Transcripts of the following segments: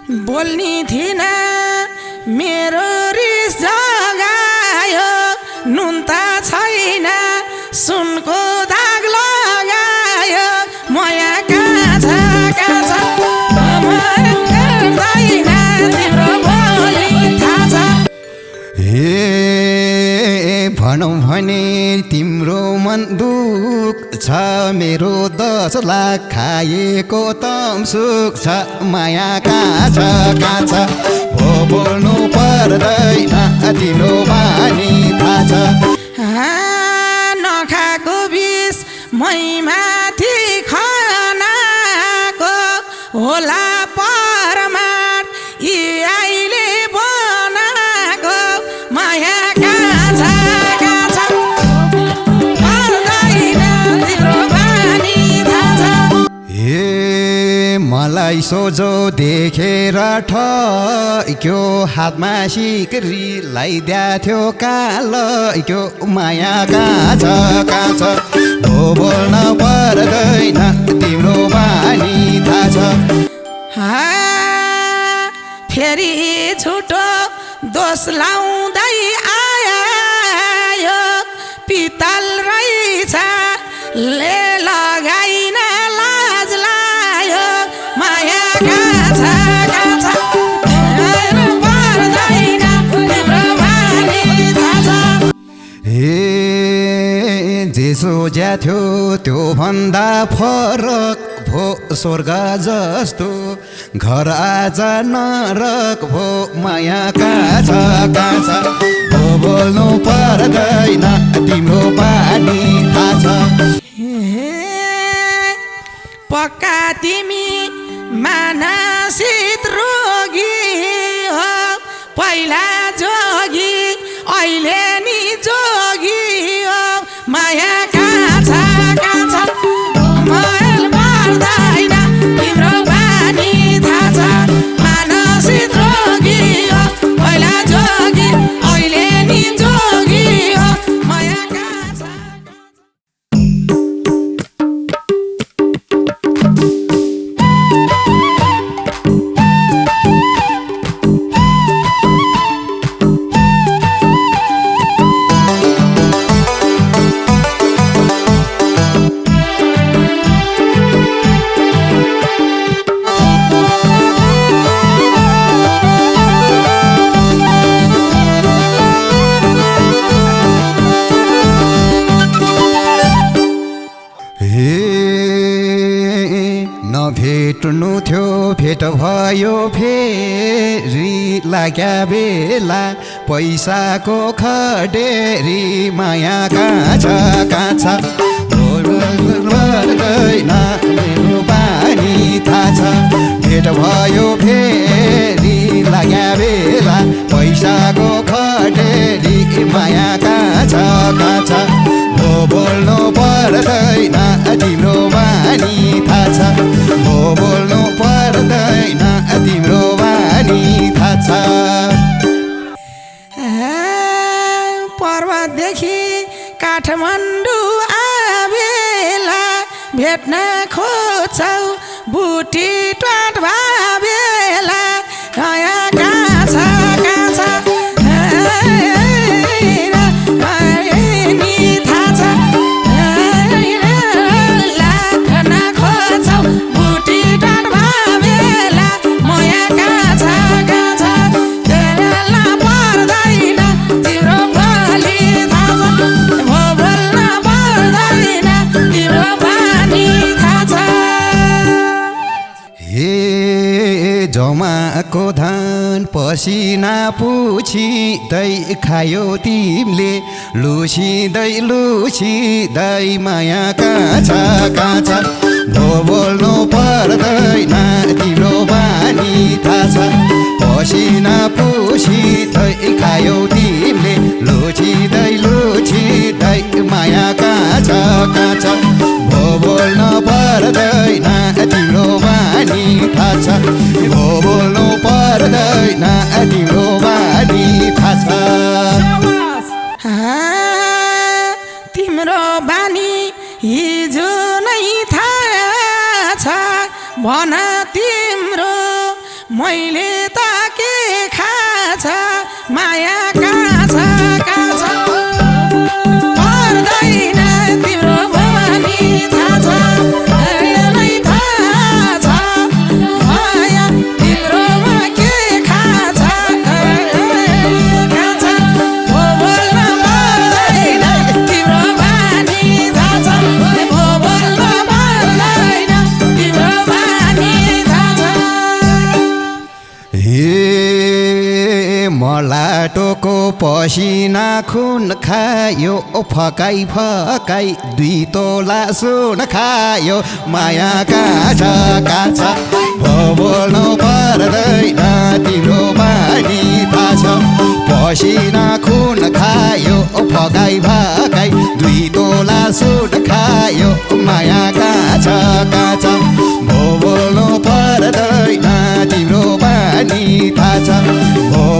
बोल्नी थिइन मेरो रिस जगायो नुन त छैन सुनको दाग लगायो माया कहाँ छ गर्दैन तिम्रो बोली थाहा छ। हे भनौँ भने तिम्रो मन दुख छ मेरो 10 लाख खाएको तम सुख छ माया कहाँ छ भो बोल्नु पर्दैन तिम्रो बानी थाहा छ। नखाएको बिस मै माथि खनाको होला परमार यी अहिले बनाएको माया कहाँ छ पर्दैन तिम्रो बानी थाहा छ। हे मलाई सोझो देखेर ठक्यो हातमा सिक्री लगाइदिया थियो कालो माया कहाँ छ भो बोल्न पर्दैन तिम्रो बानी थाहा छ। फेरि छुटो दोष लाउँदै आयो पितल रहेछ ले लगाइन लाज लायो माया कहाँ छ पर्दैन तिम्रो बानी थाहा छ। हे जे सोझ्या थियो त्यो भन्दा फरक भो स्वर्ग जस्तो घर आज नरक भो माया कहाँ छ भो बोल्नु पर्दैन तिम्रो बानी थाहा छ। पक्का तिमी मानसिक रोगी हो पहिला जोगी अहिले नि जोगी हो माया कहाँ छ मैल पर्दैन तिम्रो बानी थाहा छ। मानसिक रोगी हो पहिला जोगी अहिले नि जोगी हो माया कहाँ छ। भेट्नु थियो भेट भयो फेरि लाग्या बेला पैसाको खडेरी माया कहाँ छ पर्दैन मेरो बानी थाहा छ। भेट भयो फेरि लाग्या बेला पैसाको खडेरी माया कहाँ छ भो बोल्नु पर्दैन तिम्रो बानी थाहा छ भो बोल्नु पर्दैन तिम्रो बानी थाहा छ। पर्वतदेखि काठमाडौँ आबेला भेट्न खोज्छौ बुटी टाट भाबेला माया कहाँ छ जमाको धान पसिना पुछिँदै खायो तिमीले लुसिँदै माया कहाँ छ भो बोल्नु पर्दैन तिम्रो बानी थाहा छ। पसिना पुछिँदै खायो तिमीले लुसिँदै माया कहाँ छ भो बोल्न पर्दैन तिम्रो बानी थाहा छ भो बोल्नु पर्दैन तिम्रो बानी थाहा छ। तिम्रो बानी हिजो नै थाहा छ भन तिम्रो मैले त के खाछ माया काछ काछ पर्दैन तिम्रो पनि थाहा छ माया तिम्रोमा के खाछ खाछ बोल्न पर्दैन तिम्रो पनि थाहा छ बोल्न पर्दैन तिम्रो पनि थाहा छ हे मलाटोको पसिना खुन खायो फकाई फकाई 2 तोला सुन खायो माया काछ काछ बोल्नु पर्दैन तिम्रो बानी थाहा छ पसिना खुन खायो फकाई फकाई 2 तोला सुन खायो माया काछ काछ बोल्नु पर्दैन तिम्रो बानी थाहा छ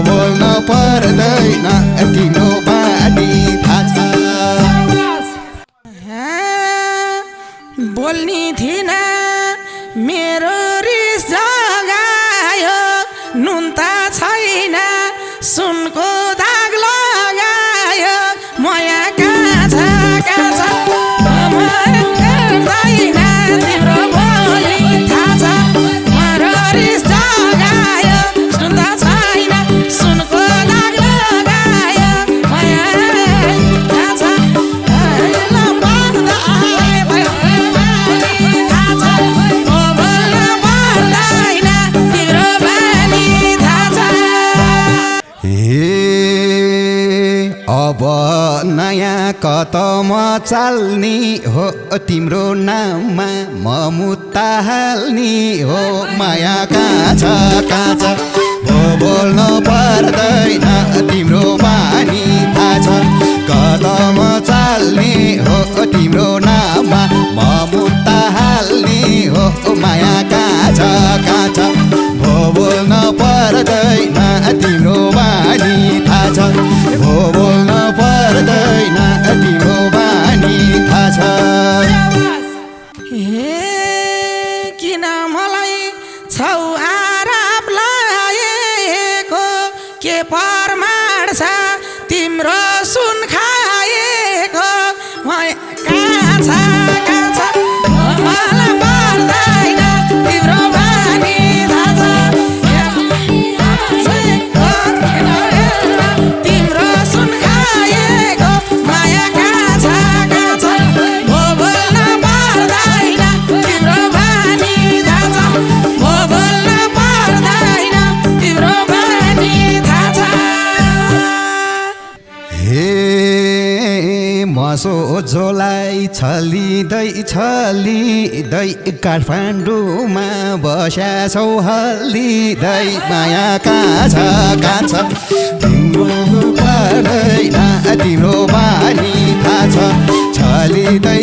बोल्नु पर्दैन तिम्रो बानी थाहा छ बोल्नी थिइन मेरो रिस जगायो नुन त छैन सुनको दाग लगायो माया काछ काछ गर्दैन तिम्रो बोली थाहा छ मेरो रिस जगायो नुन त छैन सुनको दाग लगायो माया काछ अब नयाँ कदम चाल्ने हो तिम्रो नाममा म मुत्ता हाल्ने हो माया काछ काछ बोल्न पर्दैन तिम्रो बानी थाहा छ कदम चाल्ने हो तिम्रो नाममा म मुत्ता हाल्ने हो माया काछ काछ बोल्न पर्दैन तिम्रो बानी थाहा छ बोल्न पर्दैन तिम्रो बानी थाहा छ हे किन मलाई छौ आराप लाएको के परमाण छ तिम्रो सुन खाएको काछ काछ मलाई पर्दैन तिम्रो बानी थाहा छ तिम्रो सुन खाएको माया काछ काछ बोल्न पर्दैन तिम्रो बानी थाहा छ बोल्न पर्दैन तिम्रो बानी थाहा छ हे मसोझोलाई छलिँदै काठमाडौँमा बस्या छौ हल्लिँदै माया काछ काछ तिम्रो पर्दैन तिम्रो बानी थाहा छ छलिँदै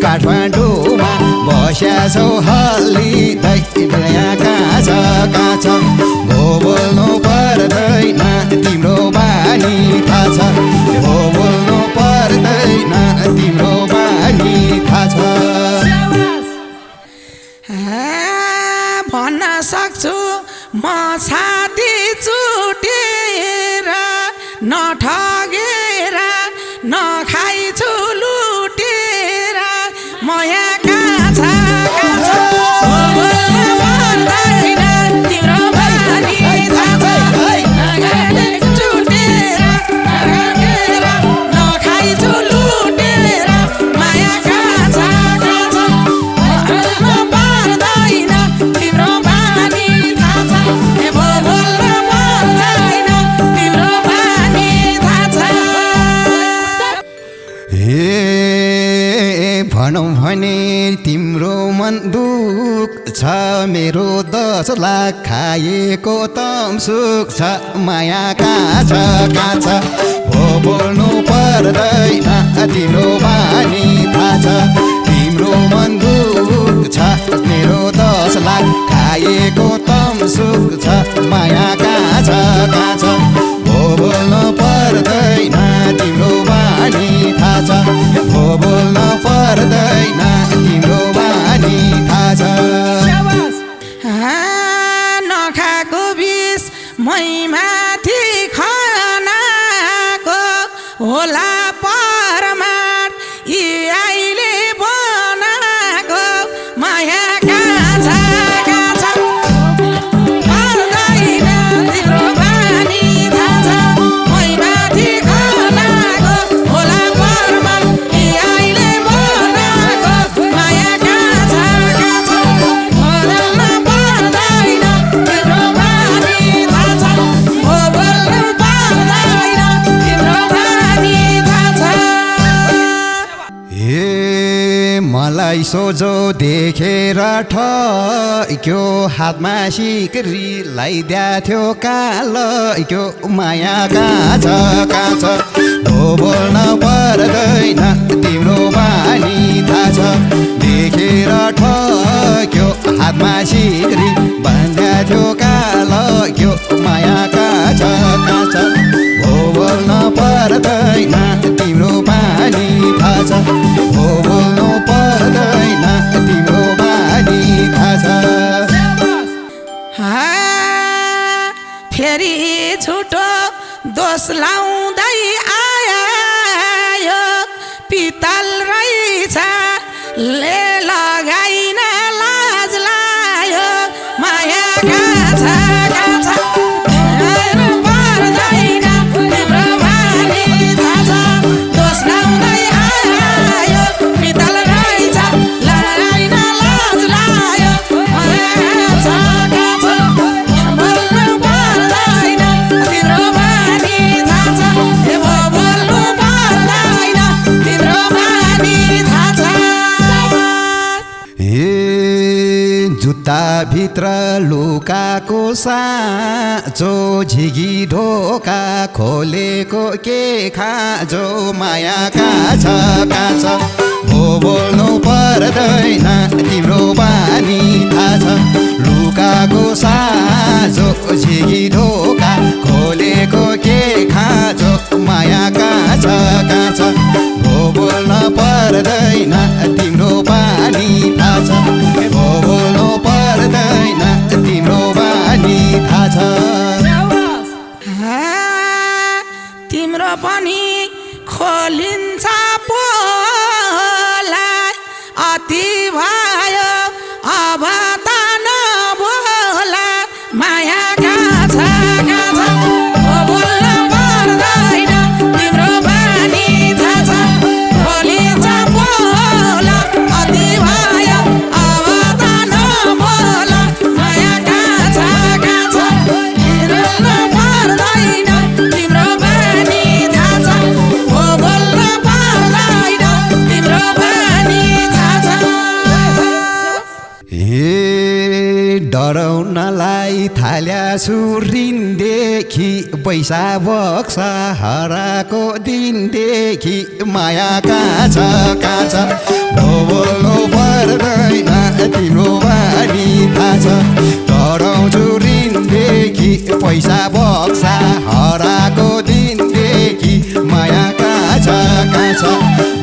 काठमाडौँमा बस्या छौ हल्लिँदै माया काछ काछ बोल्नु पर्दैन तिम्रो बानी थाहा छ बोल्नु पर्दैन तिम्रो बानी थाहा छ भन्न सक्छु म छाती चुटेर नठगेर नखाइछु लुटेर माया काछ काछ बोल्न पर्दैन तिम्रो बानी थाहा छ चुटेर नखाइछु लुटेर माया काछ काछ बोल्न पर्दैन तिम्रो बानी थाहा छ बोल्न पर्दैन तिम्रो बानी थाहा छ हे भनौँ भने तिम्रो मन दुख छ मेरो 10 लाख खाएको तम सुख छ माया काछ काछ बोल्नु पर्दैन तिम्रो बानी थाहा छ तिम्रो मन दुख छ मेरो 10 लाख खाएको तम सुख छ माया काछ काछ बोल्न पर्दैन तिम्रो बानी थाहा छ बोल्न पर्दैन तिम्रो बानी थाहा छ सोझो देखेर ठक्यो हातमा सिक्री लगाइदिएको कालो माया कहाँ छ हो बोल्न पर्दैन तिम्रो बानी थाहा छ देखेर ठक्यो हातमा सिक्री बाँध्याथ्यो कालो माया कहाँ छ हो बोल्न पर्दैन तिम्रो बानी थाहा छ हो बोल्नु पर्दैन तिम्रो बानी थाहा छ फेरि झुटो दोष लाउँदै आयो पितल रहेछ ले लगाइन लाज लायो माया कहाँ छ पर्दैन तिम्रो बानी थाहा छ दोष लाउँदै आयो पितल रहेछ लगाइन लाज लायो माया कहाँ छ बोल्नु पर्दैन तिम्रो बानी थाहा छ बोल्नु पर्दैन तिम्रो बानी थाहा छ जुत्ताभित्र लुकाको साँचो झिगी ढोका खोलेको के खाँचो माया कहाँ छ हो बोल्नु पर्दैन तिम्रो बानी थाहा छ लुकाको साँचो झिगी ढोका खोलेको के खाँचो माया कहाँ छ हो बोल्न पर्दैन तिम्रो बानी थाहा छ हो बोल्नु पर्दैन तिम्रो बानी थाहा छ तिम्रो पनि खोलिन्छ पोला अति भयो अब त नबोला माया कहाँ छ हो बोल्न पर्दैन तिम्रो बानी थाहा छ खोलिन्छ पोला अति भयो अब त नबोला माया कहाँ छ बोल्न पर्दैन तिम्रो बानी थाहा छ हो बोल्न पर्दैन तिम्रो बानी थाहा छ डराउनलाई थाल्या सुरिनदेखि पैसा बक्स हराएको दिनदेखि माया कहाँ छ हो बोल्नु पर्दैन तिम्रो बानी थाहा छ डराउँछु ऋणदेखि पैसा बक्स हराएको दिनदेखि माया कहाँ छ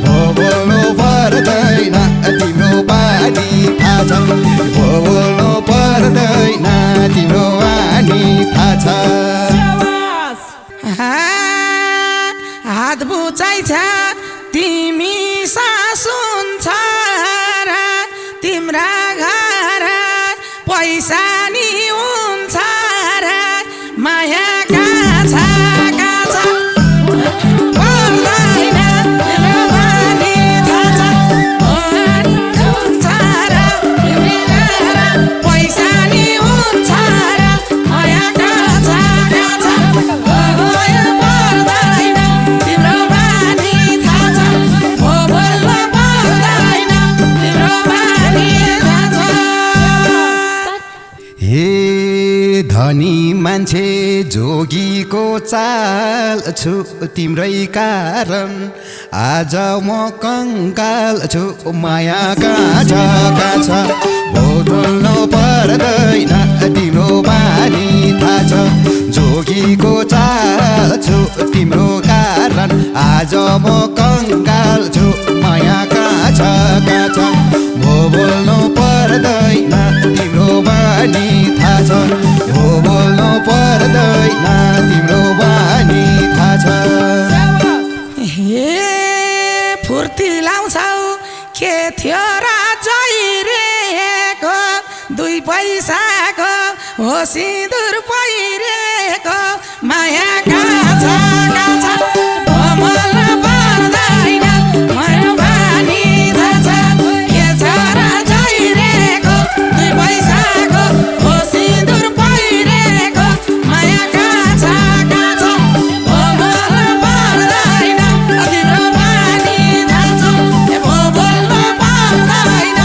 हो बोल्नु पर्दैन तिम्रो बानी थाहा छ हो बोल्नु पर्दैन तिम्रो बानी थाहा छ हात बुझाइछ तिमी सासुन छ र तिम्रा घर पैसा नि हुन्छ र माया कहाँ छ पर्दैन तिम्रो बानी थाहा छ हुन्छ र तिम्रा घर पैसा नि हुन्छ र माया कहाँ छ पर्दैन तिम्रो बानी थाहा छ हो बोल्न पर्दैन तिम्रो बानी थाहा छ धनी मान्छे जोगीको चाल छु तिम्रै कारण आज म कङ्काल छु माया कहाँ छ बोल्नु पर्दैन तिम्रो बानी थाहा छ जोगीको चाल छु तिम्रो कारण आज म कङ्काल छु माया कहाँ छ बोल्नु पर्दैन तिम्रो बानी थाहा छ हो बोल्नु पर्दैन तिम्रो बानी थाहा छ फुर्ती लाउँछौ के थियो राजैरेको 2 पैसाको हो सिन्दुर पहिरेको माया कहाँ छ बोल्न पर्दैन मेरो बानी थाहा छ के छ राजैरेको 2 पैसाको हो सिन्दुर पहिरेको माया कहाँ छ बोल्न पर्दैन तिम्रो बानी थाहा छ बोल्न पर्दैन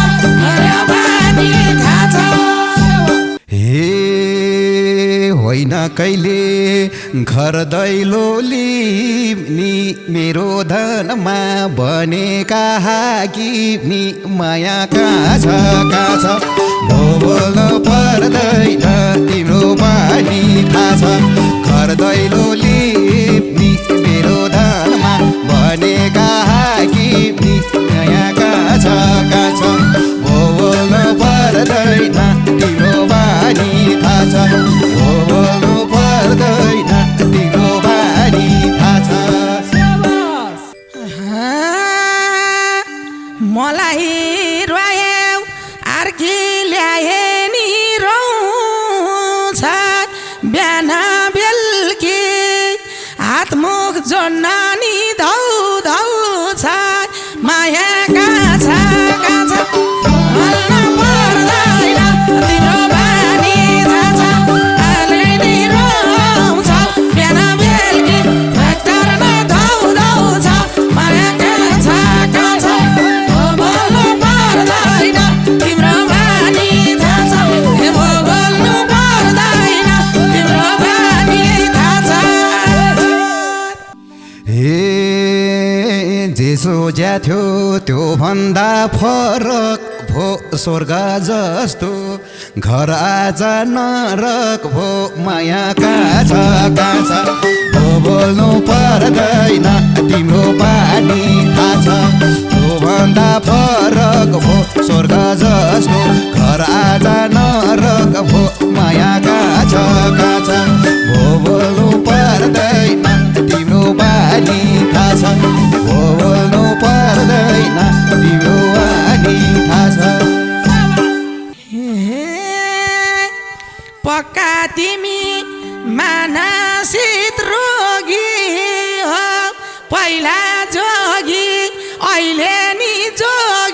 कहिले घर दैलोली नि मेरो धनमा बनेका हाकिमी माया कहाँ छ बोल्न पर्दैन तिम्रो बानी थाहा छ घर दैलोली नि मेरो धनमा बनेका हाकिमी माया कहाँ छ बोल्न पर्दैन तिम्रो बानी थाहा छ बोल्नु पर्दैन तिम्रो बानी थाहा छ मलाई रोयाउ अर्की ल्याए नि रौछ बिहान बेलुकी हातमुख जोड्न नि धौ धौ छ माया कहाँ छ बोल्न पर्दैन तिम्रो बानी थाहा छ अहिले नि रोउँछ बिहान बेलुकी ट्र्याक्टर न धौ धौ छ माया कहाँ छ बोल्नु पर्दैन तिम्रो बानी थाहा छ बोल्नु पर्दैन तिम्रो बानी थाहा छ जेसो ज्या थियो त्यो भन्दा फरक भो स्वर्ग जस्तो घर आज नरक भो माया कहाँ छ बोल्नु पर्दैन तिम्रो बानी थाहा छ त्यो भन्दा फरक भो स्वर्ग जस्तो घर आज नरक भो माया कहाँ छ बोल्नु पर्दैन तिम्रो बानी थाहा छ बोल्नु पर्दैन तिम्रो बानी थाहा छ पक्का तिमी मानसिक रोगी हो पहिला जोगी अहिले नि जोगी